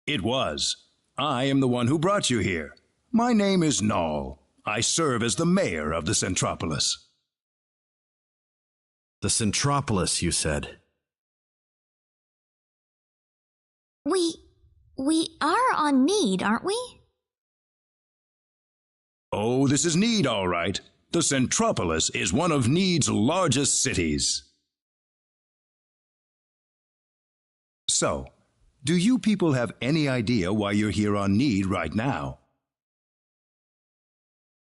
It was. I am the one who brought you here. My name is Null. I serve as the mayor of the Centropolis. The Centropolis, you said. We are on Need, aren't we? Oh, this is Need, all right. The Centropolis is one of Need's largest cities. So, do you people have any idea why you're here on Need right now?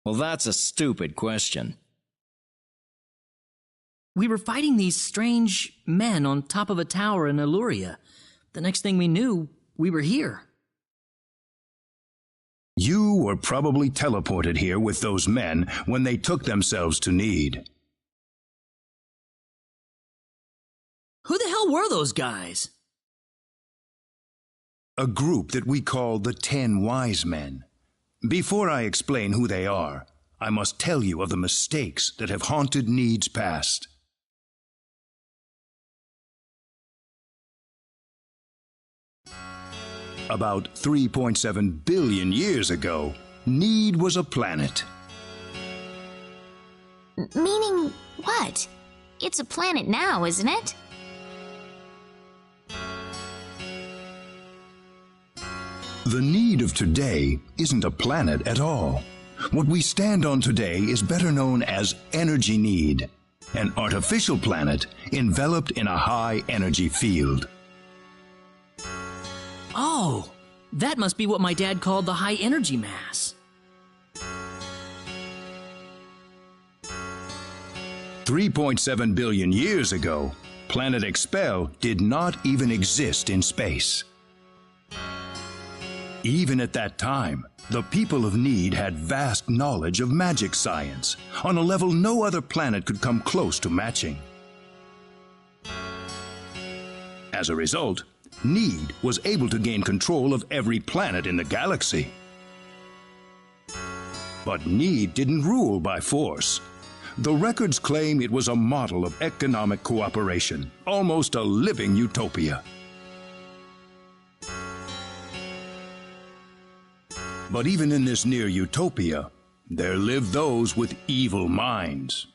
Well, that's a stupid question. We were fighting these strange men on top of a tower in Illyria. The next thing we knew, we were here. You were probably teleported here with those men when they took themselves to Need. Who the hell were those guys? A group that we call the 10 Wise Men. Before I explain who they are, I must tell you of the mistakes that have haunted Need's past. About 3.7 billion years ago, Need was a planet. Meaning what? It's a planet now, isn't it? The Need of today isn't a planet at all. What we stand on today is better known as Energy Need, an artificial planet enveloped in a high-energy field. Oh, that must be what my dad called the high energy mass. 3.7 billion years ago, Planet Expel did not even exist in space. Even at that time, the people of Need had vast knowledge of magic science, on a level no other planet could come close to matching. As a result, Need was able to gain control of every planet in the galaxy. But Need didn't rule by force. The records claim it was a model of economic cooperation, almost a living utopia. But even in this near utopia, there lived those with evil minds.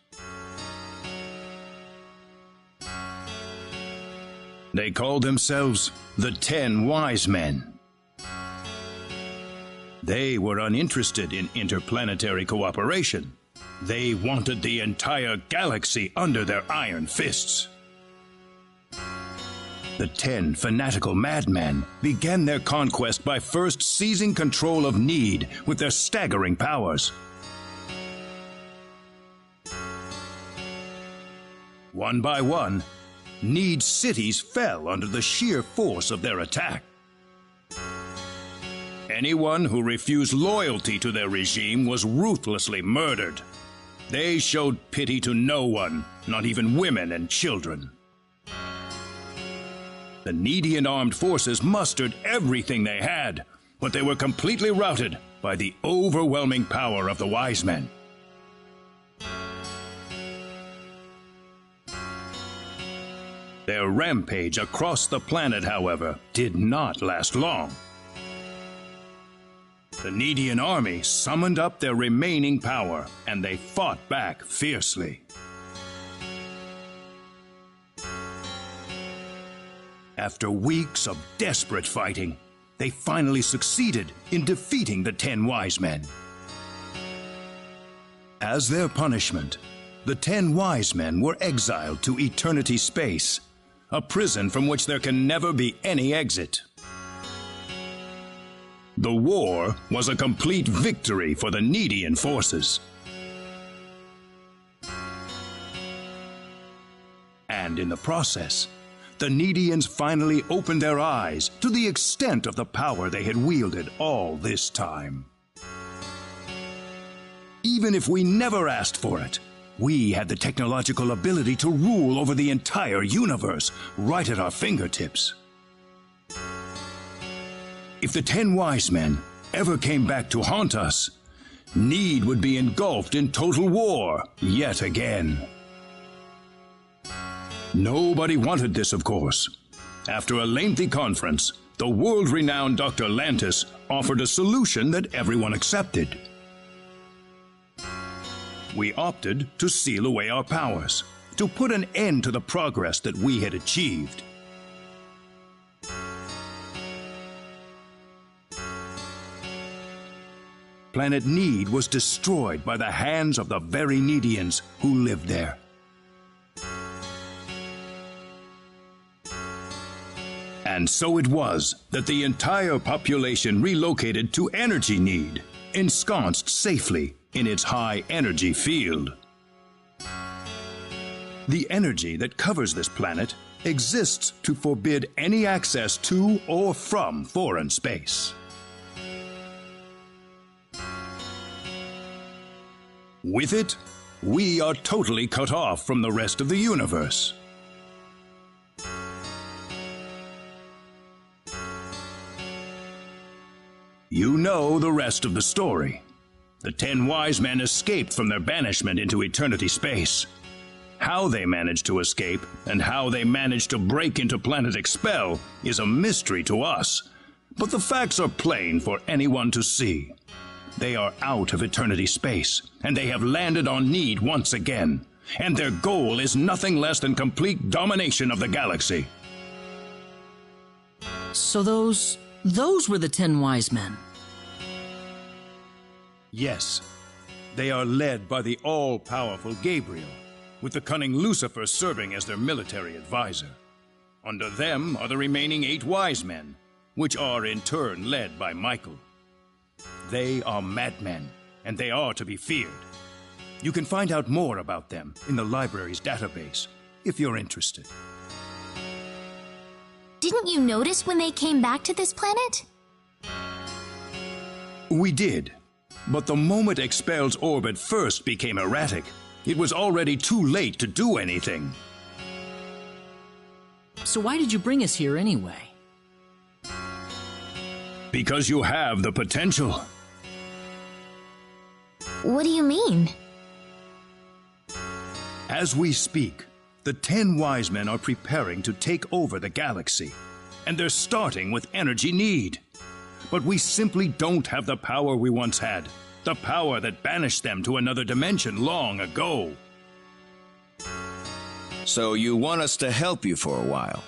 They called themselves the 10 Wise Men. They were uninterested in interplanetary cooperation. They wanted the entire galaxy under their iron fists. The 10 fanatical madmen began their conquest by first seizing control of Need with their staggering powers. One by one, Need's cities fell under the sheer force of their attack. Anyone who refused loyalty to their regime was ruthlessly murdered. They showed pity to no one, not even women and children. The Needian armed forces mustered everything they had, but they were completely routed by the overwhelming power of the Wise Men. Their rampage across the planet, however, did not last long. The Needian army summoned up their remaining power, and they fought back fiercely. After weeks of desperate fighting, they finally succeeded in defeating the 10 Wise Men. As their punishment, the 10 Wise Men were exiled to eternity space, a prison from which there can never be any exit. The war was a complete victory for the Needian forces. And in the process, the Needians finally opened their eyes to the extent of the power they had wielded all this time. Even if we never asked for it, we had the technological ability to rule over the entire universe right at our fingertips. If the 10 Wise Men ever came back to haunt us, Need would be engulfed in total war yet again. Nobody wanted this, of course. After a lengthy conference, the world-renowned Dr. Lantis offered a solution that everyone accepted. we opted to seal away our powers, to put an end to the progress that we had achieved. Planet Need was destroyed by the hands of the very Needians who lived there. And so it was that the entire population relocated to Energy Need, ensconced safely in its high energy field. The energy that covers this planet exists to forbid any access to or from foreign space. With it, we are totally cut off from the rest of the universe. You know the rest of the story. The 10 wise men escaped from their banishment into eternity space. How they managed to escape and how they managed to break into Planet Expel is a mystery to us, but the facts are plain for anyone to see. They are out of eternity space, and they have landed on Need once again, and their goal is nothing less than complete domination of the galaxy. So those were the 10 wise men. Yes, they are led by the all-powerful Gabriel, with the cunning Lucifer serving as their military advisor. Under them are the remaining 8 wise men, which are in turn led by Michael. They are madmen, and they are to be feared. You can find out more about them in the library's database, if you're interested. Didn't you notice when they came back to this planet? We did, but the moment Expel's orbit first became erratic, it was already too late to do anything. So why did you bring us here anyway? Because you have the potential. What do you mean? As we speak, the 10 wise men are preparing to take over the galaxy, and they're starting with Energy Need. But we simply don't have the power we once had, the power that banished them to another dimension long ago. So you want us to help you for a while?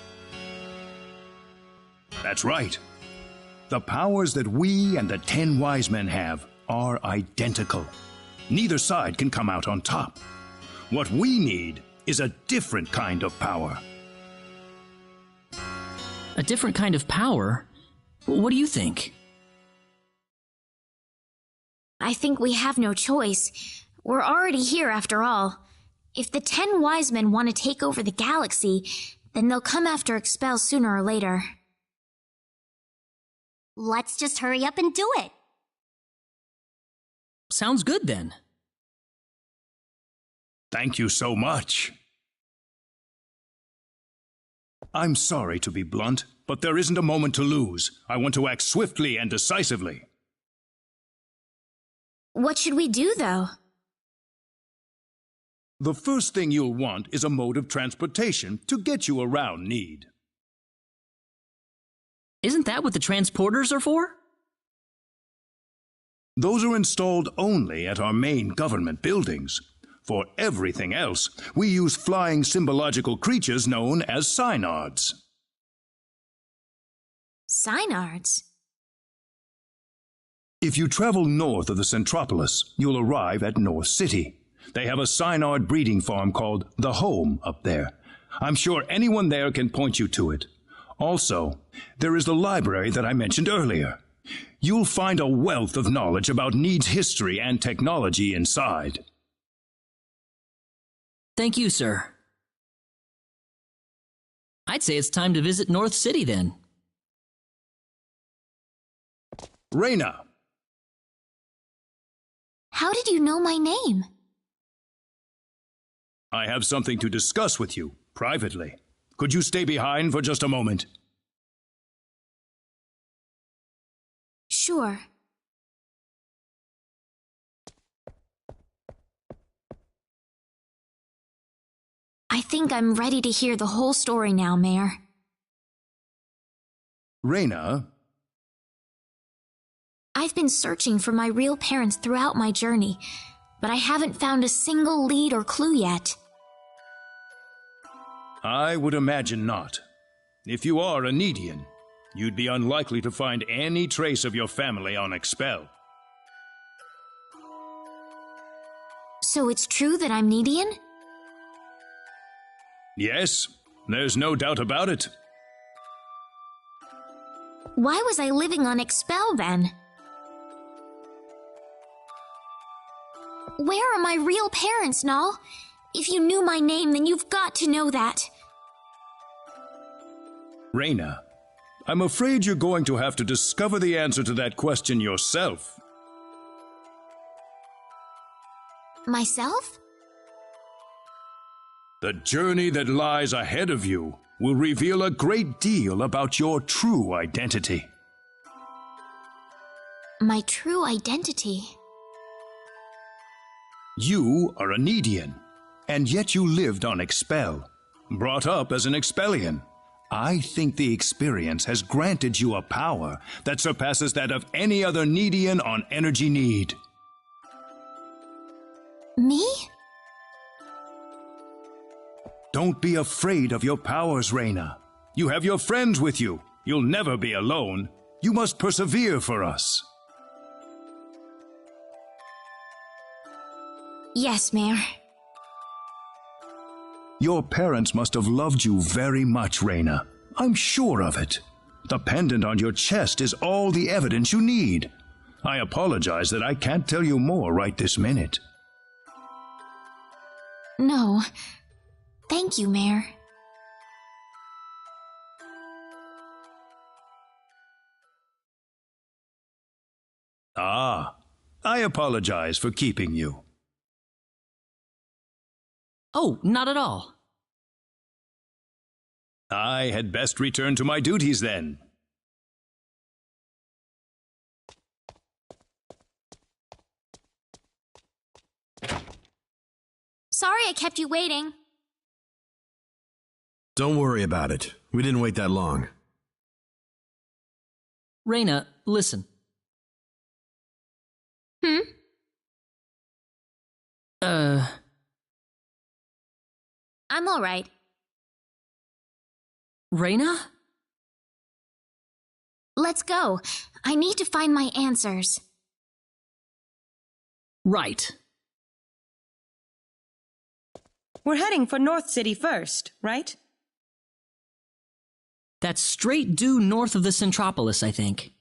That's right. The powers that we and the 10 wise men have are identical. Neither side can come out on top. What we need is a different kind of power. A different kind of power? What do you think? I think we have no choice. We're already here after all. If the 10 wise men want to take over the galaxy, then they'll come after Expel sooner or later. Let's just hurry up and do it. Sounds good then. Thank you so much. I'm sorry to be blunt, but there isn't a moment to lose. I want to act swiftly and decisively. What should we do, though? The first thing you'll want is a mode of transportation to get you around Need. Isn't that what the transporters are for? Those are installed only at our main government buildings. For everything else, we use flying symbological creatures known as synards. Synards? If you travel north of the Centropolis, you'll arrive at North City. They have a synard breeding farm called The Home up there. I'm sure anyone there can point you to it. Also, there is the library that I mentioned earlier. You'll find a wealth of knowledge about Need's history and technology inside. Thank you, sir. I'd say it's time to visit North City then. Rena! How did you know my name? I have something to discuss with you, privately. Could you stay behind for just a moment? Sure. I think I'm ready to hear the whole story now, Mayor. Rena? I've been searching for my real parents throughout my journey, but I haven't found a single lead or clue yet. I would imagine not. If you are a Nedian, you'd be unlikely to find any trace of your family on Expel. So it's true that I'm Nedian? Yes, there's no doubt about it. Why was I living on Expel then? Where are my real parents, Null? If you knew my name, then you've got to know that. Rena, I'm afraid you're going to have to discover the answer to that question yourself. Myself? The journey that lies ahead of you will reveal a great deal about your true identity. My true identity? You are a Nedian, and yet you lived on Expel, brought up as an Expellian. I think the experience has granted you a power that surpasses that of any other Nedian on Energy Need. Me? Don't be afraid of your powers, Rena. You have your friends with you. You'll never be alone. You must persevere for us. Yes, Mayor. Your parents must have loved you very much, Rena. I'm sure of it. The pendant on your chest is all the evidence you need. I apologize that I can't tell you more right this minute. No. Thank you, Mayor. Ah, I apologize for keeping you. Oh, not at all. I had best return to my duties then. Sorry I kept you waiting. Don't worry about it. We didn't wait that long. Rena, listen. I'm all right. Rena? Let's go. I need to find my answers. Right. We're heading for North City first, right? That's straight due north of the Centropolis, I think.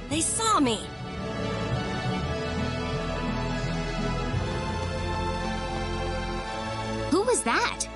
They saw me. Who was that?